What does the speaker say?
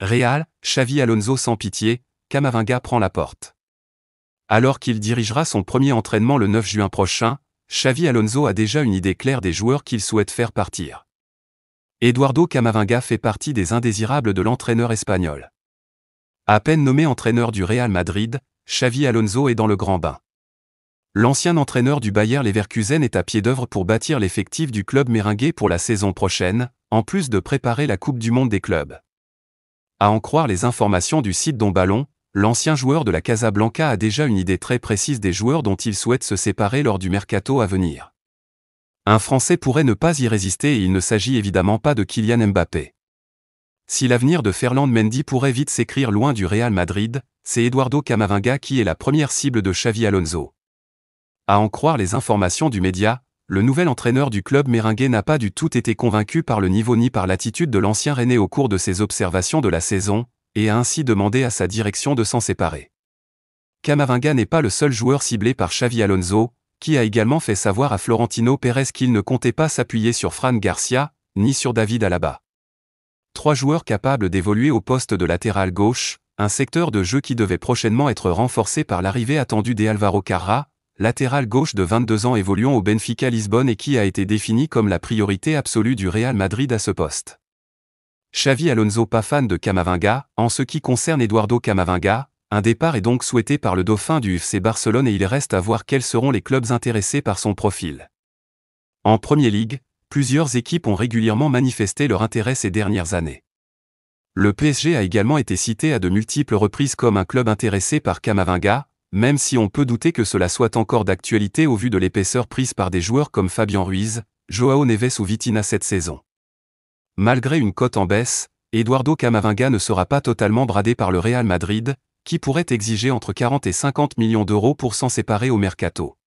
Real, Xavi Alonso sans pitié, Camavinga prend la porte. Alors qu'il dirigera son premier entraînement le 9 juin prochain, Xavi Alonso a déjà une idée claire des joueurs qu'il souhaite faire partir. Eduardo Camavinga fait partie des indésirables de l'entraîneur espagnol. À peine nommé entraîneur du Real Madrid, Xavi Alonso est dans le grand bain. L'ancien entraîneur du Bayer Leverkusen est à pied d'œuvre pour bâtir l'effectif du club merengue pour la saison prochaine, en plus de préparer la Coupe du Monde des clubs. À en croire les informations du site Don Ballon, l'ancien joueur de la Casablanca a déjà une idée très précise des joueurs dont il souhaite se séparer lors du mercato à venir. Un Français pourrait ne pas y résister et il ne s'agit évidemment pas de Kylian Mbappé. Si l'avenir de Ferland Mendy pourrait vite s'écrire loin du Real Madrid, c'est Eduardo Camavinga qui est la première cible de Xavi Alonso. À en croire les informations du média, le nouvel entraîneur du club merengue n'a pas du tout été convaincu par le niveau ni par l'attitude de l'ancien Rennais au cours de ses observations de la saison, et a ainsi demandé à sa direction de s'en séparer. Camavinga n'est pas le seul joueur ciblé par Xavi Alonso, qui a également fait savoir à Florentino Pérez qu'il ne comptait pas s'appuyer sur Fran Garcia, ni sur David Alaba. 3 joueurs capables d'évoluer au poste de latéral gauche, un secteur de jeu qui devait prochainement être renforcé par l'arrivée attendue d'Álvaro Carra, latéral gauche de 22 ans évoluant au Benfica Lisbonne et qui a été défini comme la priorité absolue du Real Madrid à ce poste. Xavi Alonso pas fan de Camavinga, en ce qui concerne Eduardo Camavinga, un départ est donc souhaité par le dauphin du FC Barcelone et il reste à voir quels seront les clubs intéressés par son profil. En Premier League, plusieurs équipes ont régulièrement manifesté leur intérêt ces dernières années. Le PSG a également été cité à de multiples reprises comme un club intéressé par Camavinga, même si on peut douter que cela soit encore d'actualité au vu de l'épaisseur prise par des joueurs comme Fabian Ruiz, Joao Neves ou Vitinha cette saison. Malgré une cote en baisse, Eduardo Camavinga ne sera pas totalement bradé par le Real Madrid, qui pourrait exiger entre 40 et 50 millions d'euros pour s'en séparer au mercato.